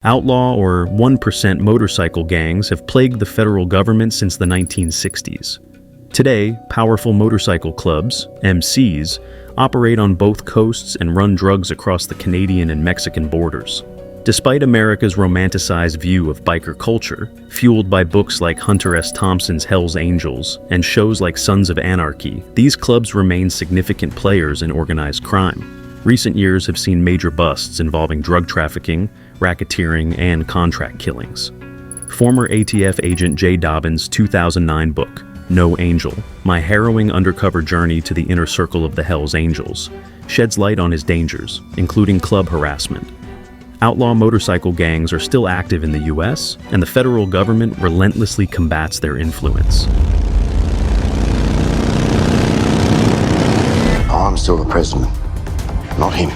Outlaw or 1% motorcycle gangs have plagued the federal government since the 1960s. Today, powerful motorcycle clubs, MCs, operate on both coasts and run drugs across the Canadian and Mexican borders. Despite America's romanticized view of biker culture, fueled by books like Hunter S. Thompson's Hell's Angels and shows like Sons of Anarchy, these clubs remain significant players in organized crime. Recent years have seen major busts involving drug trafficking, racketeering, and contract killings. Former ATF agent Jay Dobyns' 2009 book, No Angel, My Harrowing Undercover Journey to the Inner Circle of the Hells Angels, sheds light on his dangers, including club harassment. Outlaw motorcycle gangs are still active in the U.S., and the federal government relentlessly combats their influence. I'm still the president, not him.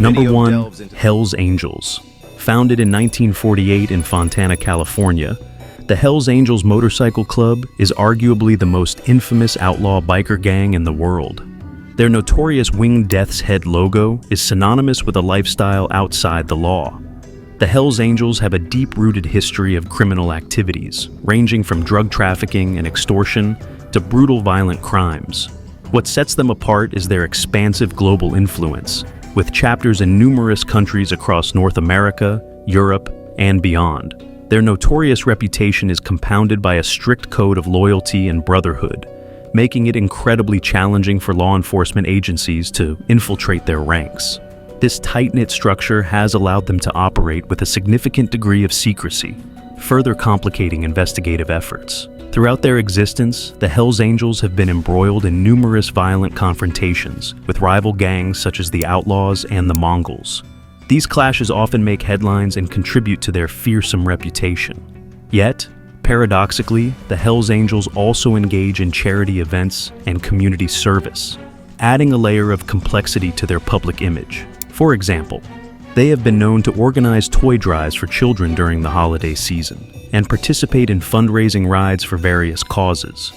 Number 1, Hells Angels. Founded in 1948 in Fontana, California, the Hells Angels Motorcycle Club is arguably the most infamous outlaw biker gang in the world. Their notorious winged death's head logo is synonymous with a lifestyle outside the law. The Hells Angels have a deep-rooted history of criminal activities, ranging from drug trafficking and extortion to brutal violent crimes. What sets them apart is their expansive global influence, with chapters in numerous countries across North America, Europe, and beyond. Their notorious reputation is compounded by a strict code of loyalty and brotherhood, making it incredibly challenging for law enforcement agencies to infiltrate their ranks. This tight-knit structure has allowed them to operate with a significant degree of secrecy, further complicating investigative efforts. Throughout their existence, the Hells Angels have been embroiled in numerous violent confrontations with rival gangs such as the Outlaws and the Mongols. These clashes often make headlines and contribute to their fearsome reputation. Yet, paradoxically, the Hells Angels also engage in charity events and community service, adding a layer of complexity to their public image. For example, they have been known to organize toy drives for children during the holiday season and participate in fundraising rides for various causes.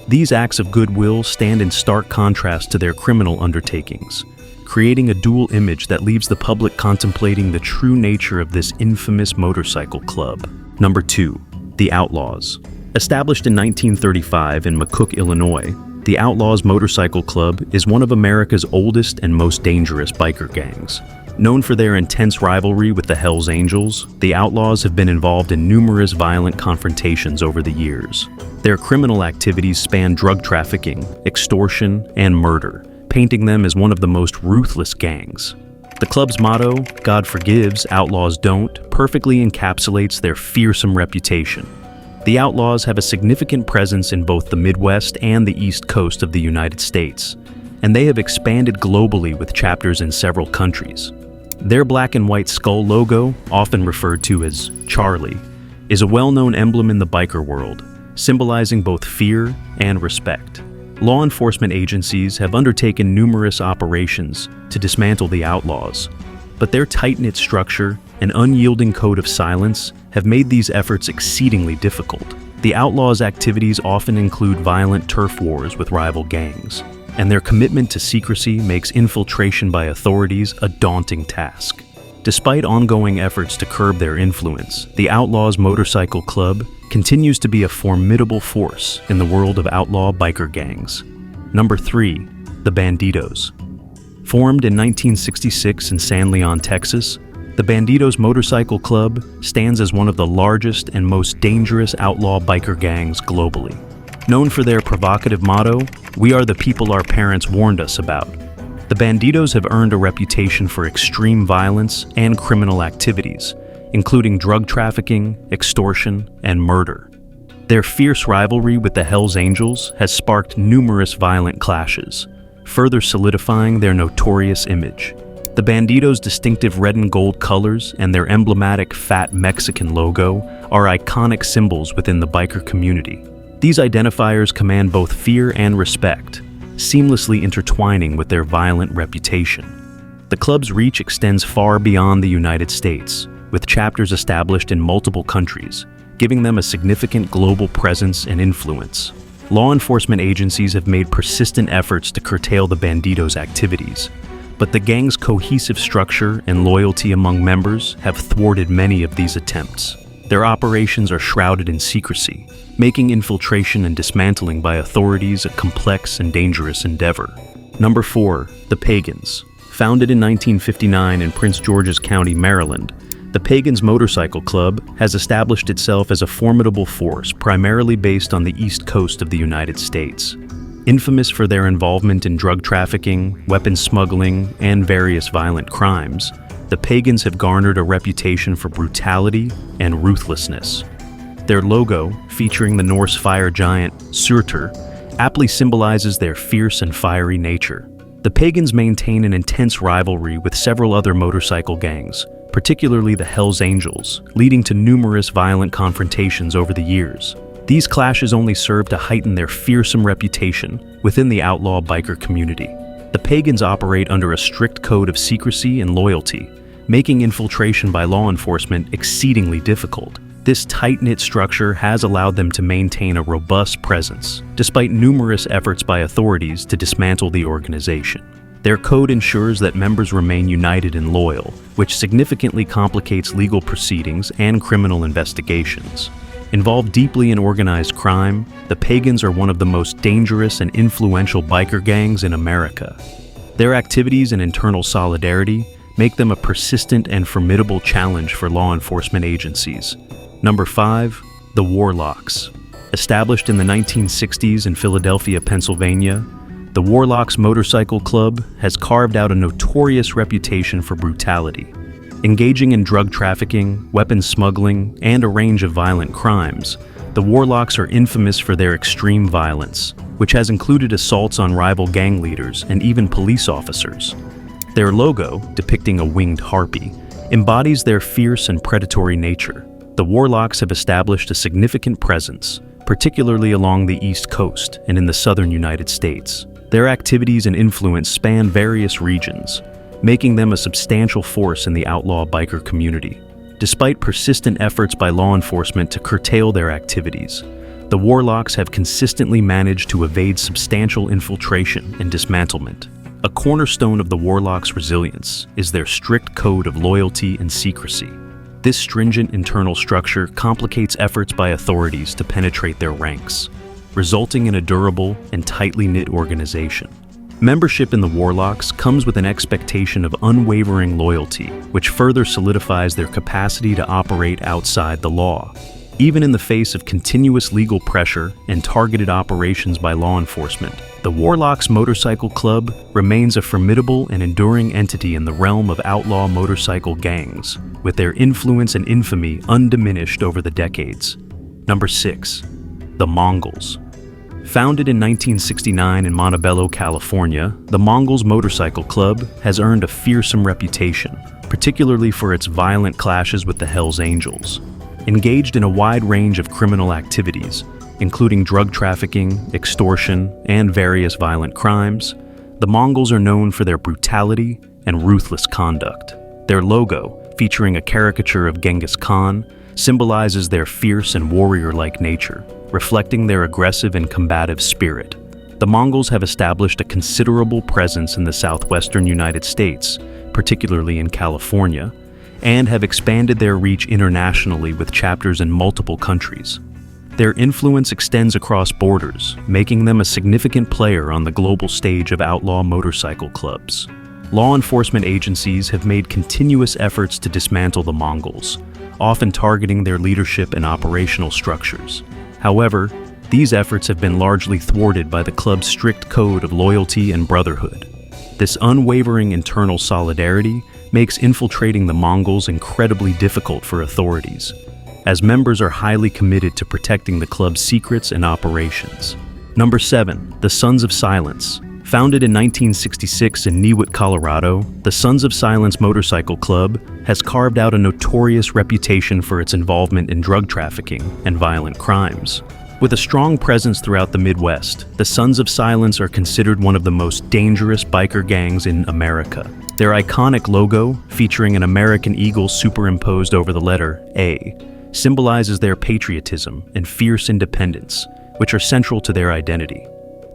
These acts of goodwill stand in stark contrast to their criminal undertakings, creating a dual image that leaves the public contemplating the true nature of this infamous motorcycle club. Number 2, the Outlaws. Established in 1935 in McCook, Illinois, the Outlaws Motorcycle Club is one of America's oldest and most dangerous biker gangs. Known for their intense rivalry with the Hells Angels, the Outlaws have been involved in numerous violent confrontations over the years. Their criminal activities span drug trafficking, extortion, and murder, painting them as one of the most ruthless gangs. The club's motto, God forgives, outlaws don't, perfectly encapsulates their fearsome reputation. The Outlaws have a significant presence in both the Midwest and the East Coast of the United States, and they have expanded globally with chapters in several countries. Their black and white skull logo, often referred to as Charlie, is a well-known emblem in the biker world, symbolizing both fear and respect. Law enforcement agencies have undertaken numerous operations to dismantle the Outlaws, but their tight-knit structure and unyielding code of silence have made these efforts exceedingly difficult. The Outlaws' activities often include violent turf wars with rival gangs, and their commitment to secrecy makes infiltration by authorities a daunting task. Despite ongoing efforts to curb their influence, the Outlaws Motorcycle Club continues to be a formidable force in the world of outlaw biker gangs. Number 3, the Bandidos. Formed in 1966 in San Leon, Texas, the Bandidos Motorcycle Club stands as one of the largest and most dangerous outlaw biker gangs globally. Known for their provocative motto, "We are the people our parents warned us about," the Bandidos have earned a reputation for extreme violence and criminal activities, including drug trafficking, extortion, and murder. Their fierce rivalry with the Hells Angels has sparked numerous violent clashes, further solidifying their notorious image. The Bandidos' distinctive red and gold colors and their emblematic fat Mexican logo are iconic symbols within the biker community. These identifiers command both fear and respect, seamlessly intertwining with their violent reputation. The club's reach extends far beyond the United States, with chapters established in multiple countries, giving them a significant global presence and influence. Law enforcement agencies have made persistent efforts to curtail the Bandidos' activities, but the gang's cohesive structure and loyalty among members have thwarted many of these attempts. Their operations are shrouded in secrecy, making infiltration and dismantling by authorities a complex and dangerous endeavor. Number 4, the Pagans. Founded in 1959 in Prince George's County, Maryland, the Pagans Motorcycle Club has established itself as a formidable force primarily based on the East Coast of the United States. Infamous for their involvement in drug trafficking, weapons smuggling, and various violent crimes, the Pagans have garnered a reputation for brutality and ruthlessness. Their logo, featuring the Norse fire giant Surtur, aptly symbolizes their fierce and fiery nature. The Pagans maintain an intense rivalry with several other motorcycle gangs, particularly the Hells Angels, leading to numerous violent confrontations over the years. These clashes only serve to heighten their fearsome reputation within the outlaw biker community. The Pagans operate under a strict code of secrecy and loyalty, making infiltration by law enforcement exceedingly difficult. This tight-knit structure has allowed them to maintain a robust presence, despite numerous efforts by authorities to dismantle the organization. Their code ensures that members remain united and loyal, which significantly complicates legal proceedings and criminal investigations. Involved deeply in organized crime, the Pagans are one of the most dangerous and influential biker gangs in America. Their activities and internal solidarity make them a persistent and formidable challenge for law enforcement agencies. Number 5, the Warlocks. Established in the 1960s in Philadelphia, Pennsylvania, the Warlocks Motorcycle Club has carved out a notorious reputation for brutality. Engaging in drug trafficking, weapons smuggling, and a range of violent crimes, the Warlocks are infamous for their extreme violence, which has included assaults on rival gang leaders and even police officers. Their logo, depicting a winged harpy, embodies their fierce and predatory nature. The Warlocks have established a significant presence, particularly along the East Coast and in the southern United States. Their activities and influence span various regions, making them a substantial force in the outlaw biker community. Despite persistent efforts by law enforcement to curtail their activities, the Warlocks have consistently managed to evade substantial infiltration and dismantlement. A cornerstone of the Warlocks' resilience is their strict code of loyalty and secrecy. This stringent internal structure complicates efforts by authorities to penetrate their ranks, resulting in a durable and tightly knit organization. Membership in the Warlocks comes with an expectation of unwavering loyalty, which further solidifies their capacity to operate outside the law. Even in the face of continuous legal pressure and targeted operations by law enforcement, the Warlocks Motorcycle Club remains a formidable and enduring entity in the realm of outlaw motorcycle gangs, with their influence and infamy undiminished over the decades. Number 6, the Mongols. Founded in 1969 in Montebello, California, the Mongols Motorcycle Club has earned a fearsome reputation, particularly for its violent clashes with the Hells Angels. Engaged in a wide range of criminal activities, including drug trafficking, extortion, and various violent crimes, the Mongols are known for their brutality and ruthless conduct. Their logo, featuring a caricature of Genghis Khan, symbolizes their fierce and warrior-like nature, reflecting their aggressive and combative spirit. The Mongols have established a considerable presence in the southwestern United States, particularly in California, and have expanded their reach internationally with chapters in multiple countries. Their influence extends across borders, making them a significant player on the global stage of outlaw motorcycle clubs. Law enforcement agencies have made continuous efforts to dismantle the Mongols, often targeting their leadership and operational structures. However, these efforts have been largely thwarted by the club's strict code of loyalty and brotherhood. This unwavering internal solidarity makes infiltrating the Mongols incredibly difficult for authorities, as members are highly committed to protecting the club's secrets and operations. Number 7, the Sons of Silence. Founded in 1966 in Newitt, Colorado, the Sons of Silence Motorcycle Club has carved out a notorious reputation for its involvement in drug trafficking and violent crimes. With a strong presence throughout the Midwest, the Sons of Silence are considered one of the most dangerous biker gangs in America. Their iconic logo, featuring an American eagle superimposed over the letter A, symbolizes their patriotism and fierce independence, which are central to their identity.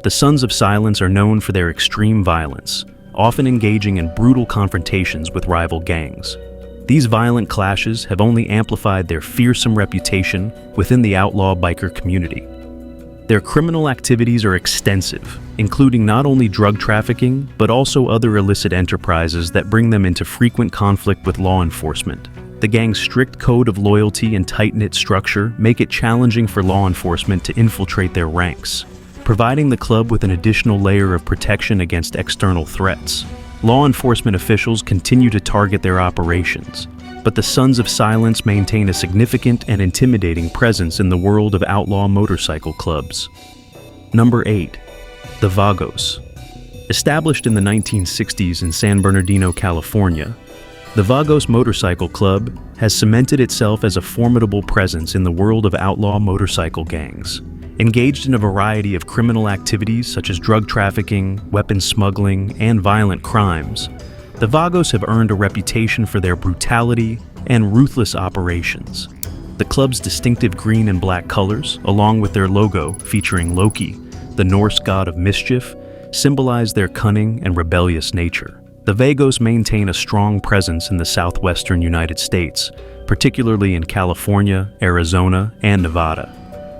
The Sons of Silence are known for their extreme violence, often engaging in brutal confrontations with rival gangs. These violent clashes have only amplified their fearsome reputation within the outlaw biker community. Their criminal activities are extensive, including not only drug trafficking, but also other illicit enterprises that bring them into frequent conflict with law enforcement. The gang's strict code of loyalty and tight-knit structure make it challenging for law enforcement to infiltrate their ranks, providing the club with an additional layer of protection against external threats. Law enforcement officials continue to target their operations, but the Sons of Silence maintain a significant and intimidating presence in the world of outlaw motorcycle clubs. Number 8. The Vagos. Established in the 1960s in San Bernardino, California, the Vagos Motorcycle Club has cemented itself as a formidable presence in the world of outlaw motorcycle gangs. Engaged in a variety of criminal activities such as drug trafficking, weapons smuggling, and violent crimes, the Vagos have earned a reputation for their brutality and ruthless operations. The club's distinctive green and black colors, along with their logo featuring Loki, the Norse god of mischief, symbolize their cunning and rebellious nature. The Vagos maintain a strong presence in the southwestern United States, particularly in California, Arizona, and Nevada.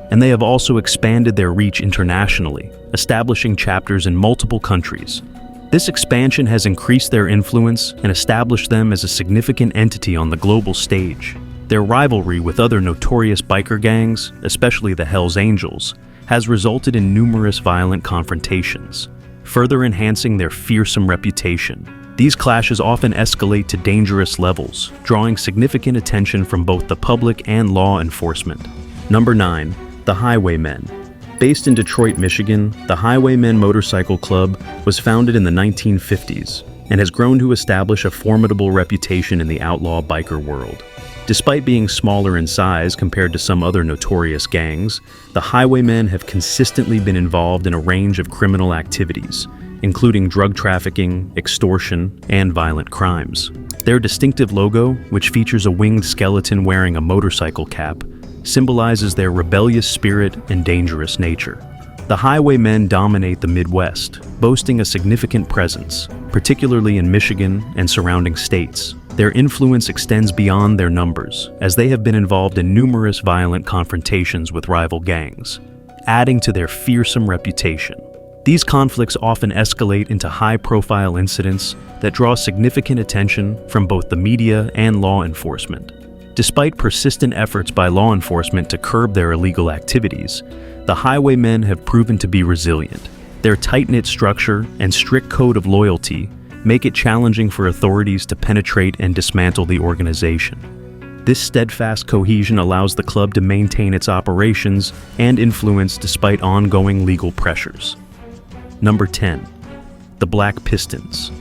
And they have also expanded their reach internationally, establishing chapters in multiple countries. This expansion has increased their influence and established them as a significant entity on the global stage. Their rivalry with other notorious biker gangs, especially the Hells Angels, has resulted in numerous violent confrontations, further enhancing their fearsome reputation. These clashes often escalate to dangerous levels, drawing significant attention from both the public and law enforcement. Number 9. The Highwaymen. Based in Detroit, Michigan, the Highwaymen Motorcycle Club was founded in the 1950s and has grown to establish a formidable reputation in the outlaw biker world. Despite being smaller in size compared to some other notorious gangs, the Highwaymen have consistently been involved in a range of criminal activities, including drug trafficking, extortion, and violent crimes. Their distinctive logo, which features a winged skeleton wearing a motorcycle cap, symbolizes their rebellious spirit and dangerous nature. The Highwaymen dominate the Midwest, boasting a significant presence, particularly in Michigan and surrounding states. Their influence extends beyond their numbers, as they have been involved in numerous violent confrontations with rival gangs, adding to their fearsome reputation. These conflicts often escalate into high-profile incidents that draw significant attention from both the media and law enforcement. Despite persistent efforts by law enforcement to curb their illegal activities, the Highwaymen have proven to be resilient. Their tight-knit structure and strict code of loyalty make it challenging for authorities to penetrate and dismantle the organization. This steadfast cohesion allows the club to maintain its operations and influence despite ongoing legal pressures. Number 10. The Black Pistons.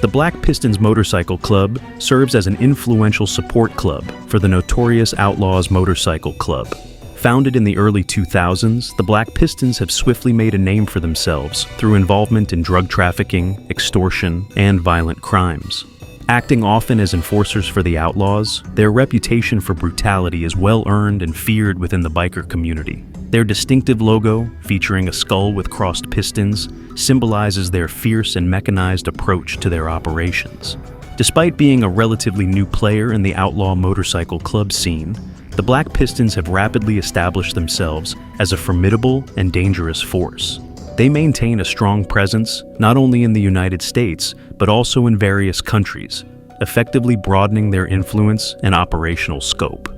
The Black Pistons Motorcycle Club serves as an influential support club for the notorious Outlaws Motorcycle Club. Founded in the early 2000s, the Black Pistons have swiftly made a name for themselves through involvement in drug trafficking, extortion, and violent crimes. Acting often as enforcers for the Outlaws, their reputation for brutality is well earned and feared within the biker community. Their distinctive logo, featuring a skull with crossed pistons, symbolizes their fierce and mechanized approach to their operations. Despite being a relatively new player in the outlaw motorcycle club scene, the Black Pistons have rapidly established themselves as a formidable and dangerous force. They maintain a strong presence not only in the United States, but also in various countries, effectively broadening their influence and operational scope.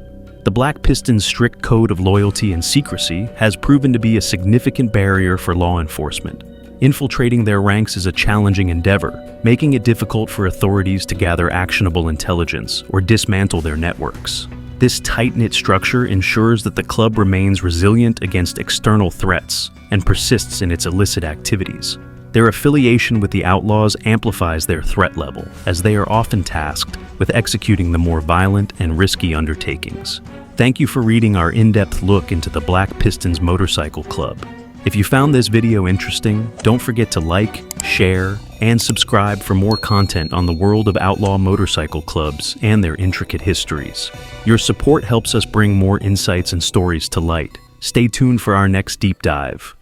The Black Pistons' strict code of loyalty and secrecy has proven to be a significant barrier for law enforcement. Infiltrating their ranks is a challenging endeavor, making it difficult for authorities to gather actionable intelligence or dismantle their networks. This tight-knit structure ensures that the club remains resilient against external threats and persists in its illicit activities. Their affiliation with the Outlaws amplifies their threat level, as they are often tasked with executing the more violent and risky undertakings. Thank you for reading our in-depth look into the Black Pistons Motorcycle Club. If you found this video interesting, don't forget to like, share, and subscribe for more content on the world of outlaw motorcycle clubs and their intricate histories. Your support helps us bring more insights and stories to light. Stay tuned for our next deep dive.